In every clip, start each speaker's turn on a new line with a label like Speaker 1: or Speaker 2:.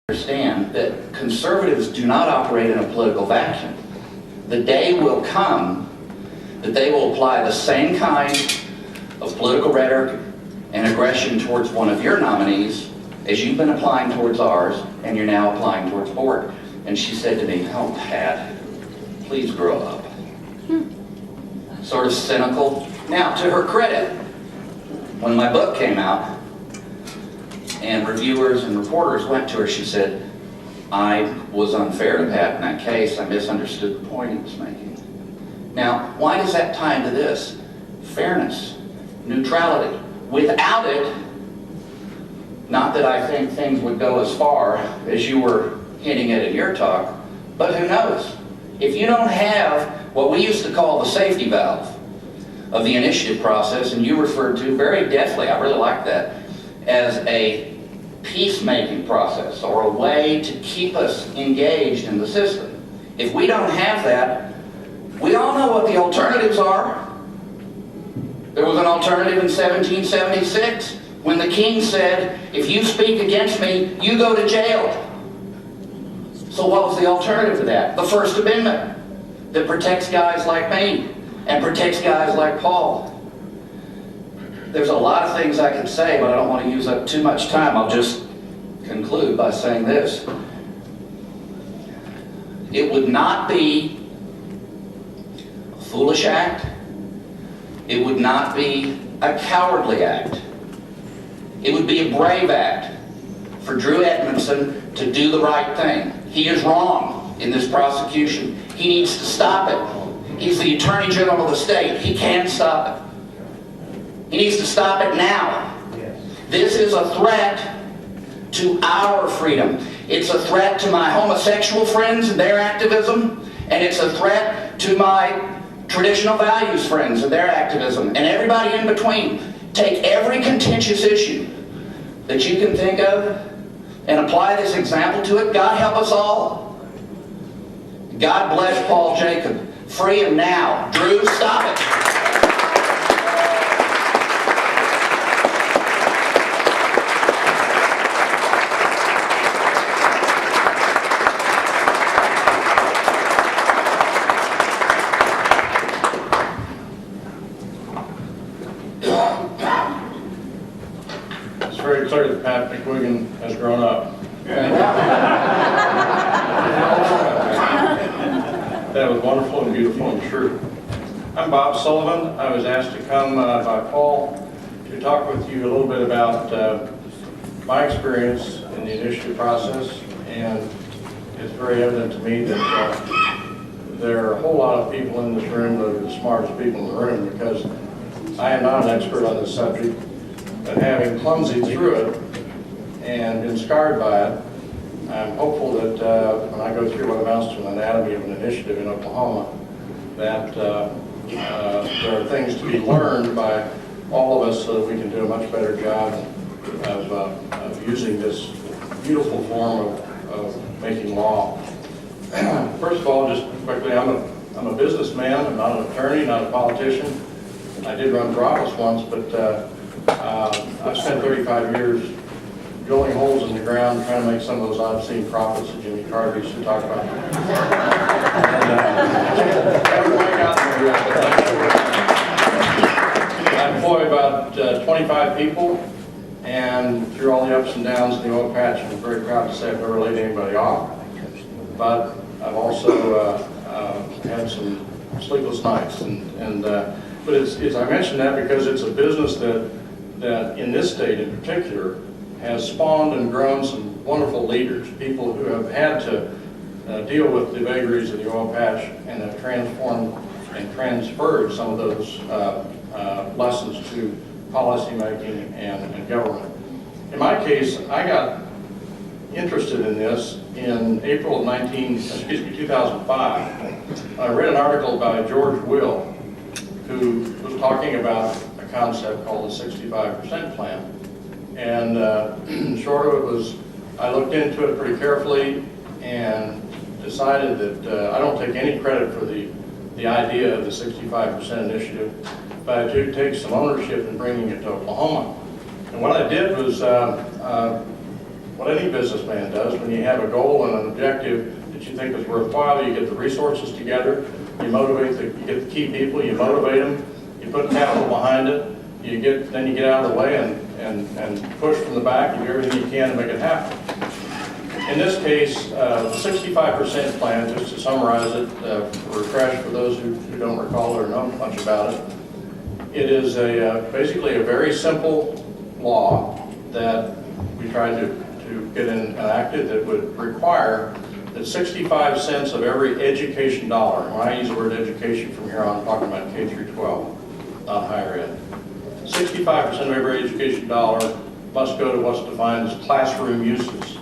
Speaker 1: Understand that conservatives do not operate in a political vacuum. The day will come that they will apply the same kind of political rhetoric and aggression towards one of your nominees as you've been applying towards ours, and you're now applying towards Board. And she said to me, "Oh, Pat, please grow up." Sort of cynical. Now, to her credit, when my book came out, and reviewers and reporters went to her, she said, "I was unfair to Pat in that case. I misunderstood the point he was making." Now, why does that tie into this? Fairness, neutrality. Without it, not that I think things would go as far as you were hinting at in your talk, but who knows? If you don't have what we used to call the safety valve of the initiative process, and you referred to very deftly, I really like that, as a peacemaking process or a way to keep us engaged in the system. If we don't have that, we all know what the alternatives are. There was an alternative in 1776 when the king said, "If you speak against me, you go to jail." So what was the alternative to that? The First Amendment that protects guys like me and protects guys like Paul. There's a lot of things I could say, but I don't want to use up too much time. I'll just conclude by saying this. It would not be a foolish act. It would not be a cowardly act. It would be a brave act for Drew Edmondson to do the right thing. He is wrong in this prosecution. He needs to stop it. He's the Attorney General of the state. He can't stop it. He needs to stop it now. This is a threat to our freedom. It's a threat to my homosexual friends and their activism, and it's a threat to my traditional values friends and their activism, and everybody in between. Take every contentious issue that you can think of and apply this example to it. God help us all. God bless Paul Jacob. Free him now. Drew, stop it.
Speaker 2: It's very clear that Pat McGuigan has grown up. That was wonderful and beautiful and true. I'm Bob Sullivan. I was asked to come by Paul to talk with you a little bit about my experience in the initiative process, and it's very evident to me that there are a whole lot of people in this room that are the smartest people in the room, because I am not an expert on this subject, but having clumsied through it and been scarred by it, I'm hopeful that when I go through what amounts to an anatomy of an initiative in Oklahoma, that there are things to be learned by all of us so that we can do a much better job of using this beautiful form of making law. First of all, just quickly, I'm a businessman. I'm not an attorney, not a politician. I did run for office once, but I've spent 35 years drilling holes in the ground trying to make some of those obscene profits that Jimmy Carter used to talk about. Haven't quite gotten there yet. I employ about 25 people, and through all the ups and downs in the oil patch, I'm very proud to say I've never laid anybody off. But I've also had some sleepless nights, but I mention that because it's a business that in this state in particular has spawned and grown some wonderful leaders, people who have had to deal with the vagaries of the oil patch and have transformed and transferred some of those lessons to policy making and government. In my case, I got interested in this in April of 2005. I read an article by George Will, who was talking about a concept called the 65% plan. And short of it was, I looked into it pretty carefully and decided that I don't take any credit for the idea of the 65% initiative, but I do take some ownership in bringing it to Oklahoma. And what I did was what any businessman does. When you have a goal and an objective that you think is worthwhile, you get the resources together, you get the key people, you motivate them, you put capital behind it, then you get out of the way and push from the back and do everything you can to make it happen. In this case, the 65% plan, just to summarize it, refresh for those who don't recall or know much about it, it is basically a very simple law that we tried to get enacted that would require that 65 cents of every education dollar, and when I use the word education from here on, I'm talking about K through 12, not higher ed. 65% of every education dollar must go to what's defined as classroom uses.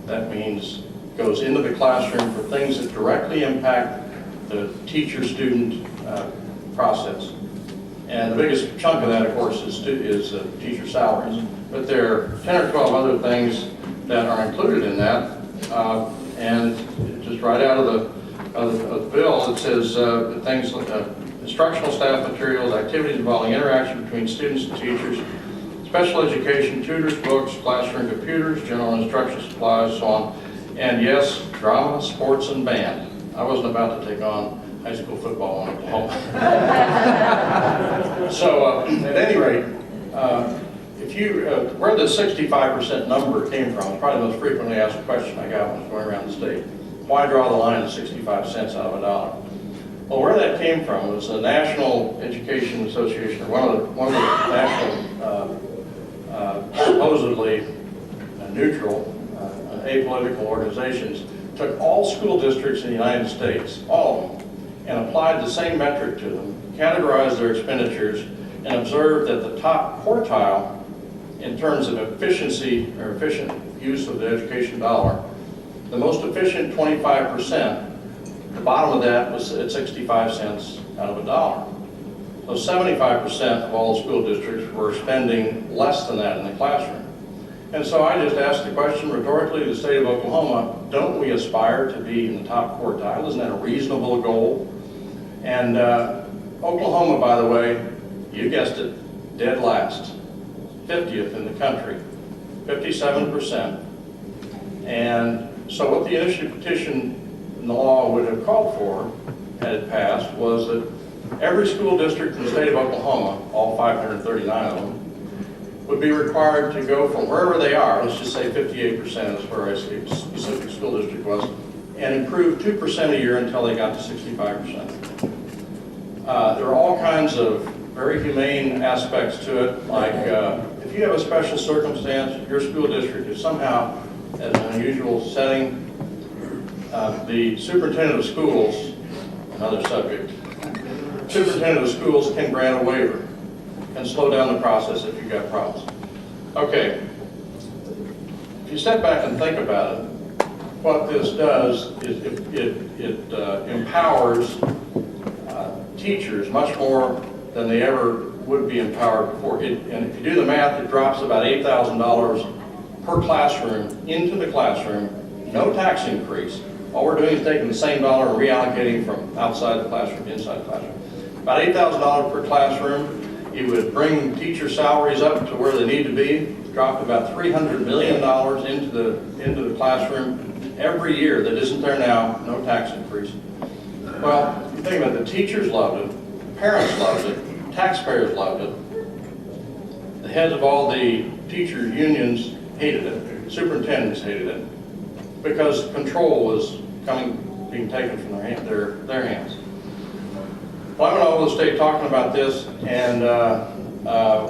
Speaker 2: That means goes into the classroom for things that directly impact the teacher-student process. And the biggest chunk of that, of course, is teacher salaries. But there are 10 or 12 other things that are included in that. And just right out of the bill, it says things like instructional staff materials, activities involving interaction between students and teachers, special education, tutors, books, classroom computers, general instruction supplies, so on. And yes, drama, sports, and band. I wasn't about to take on high school football in Oklahoma. So at any rate, where the 65% number came from, is probably the most frequently asked question I got when I was going around the state. Why draw the line at 65 cents out of a dollar? Well, where that came from was the National Education Association, or one of the national supposedly neutral, apolitical organizations, took all school districts in the United States, all of them, and applied the same metric to them, categorized their expenditures, and observed that the top quartile in terms of efficiency or efficient use of the education dollar, the most efficient 25%, the bottom of that was at 65 cents out of a dollar. So 75% of all the school districts were spending less than that in the classroom. And so I just asked the question rhetorically to the state of Oklahoma, don't we aspire to be in the top quartile? Isn't that a reasonable goal? And Oklahoma, by the way, you guessed it, dead last, 50th in the country, 57%. And so what the initiative petition in the law would have called for, had it passed, was that every school district in the state of Oklahoma, all 539 of them, would be required to go from wherever they are, let's just say 58% is where a specific school district was, and improve 2% a year until they got to 65%. There are all kinds of very humane aspects to it, like if you have a special circumstance, your school district is somehow at an unusual setting, the superintendent of schools, another subject, superintendent of schools can grant a waiver and slow down the process if you've got problems. Okay, if you step back and think about it, what this does is it empowers teachers much more than they ever would be empowered before. And if you do the math, it drops about $8,000 per classroom into the classroom, no tax increase. All we're doing is taking the same dollar and reallocating from outside the classroom to inside the classroom. About $8,000 per classroom. It would bring teacher salaries up to where they need to be, drop about $300 million into the classroom every year that isn't there now, no tax increase. Well, you think about it, the teachers loved it, parents loved it, taxpayers loved it, the heads of all the teacher unions hated it, superintendents hated it, because control was being taken from their hands. Well, I went all over the state talking about this, and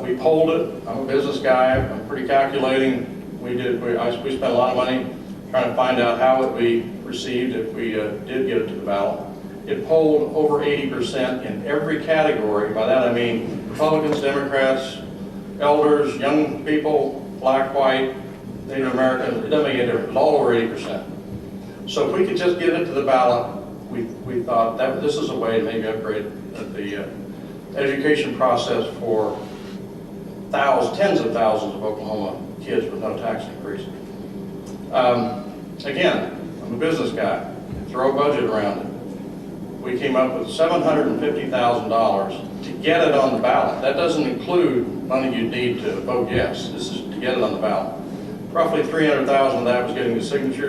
Speaker 2: we polled it. I'm a business guy. I'm pretty calculating. We spent a lot of money trying to find out how it would be received if we did get it to the ballot. It polled over 80% in every category. By that I mean Republicans, Democrats, elders, young people, black, white, Native Americans. It doesn't make any difference. It was all over 80%. So if we could just get it to the ballot, we thought that this is a way to maybe upgrade the education process for tens of thousands of Oklahoma kids with no tax increase. Again, I'm a business guy. Throw a budget around it. We came up with $750,000 to get it on the ballot. That doesn't include money you'd need to vote yes. This is to get it on the ballot. roughly 300,000 of that was getting the signatures.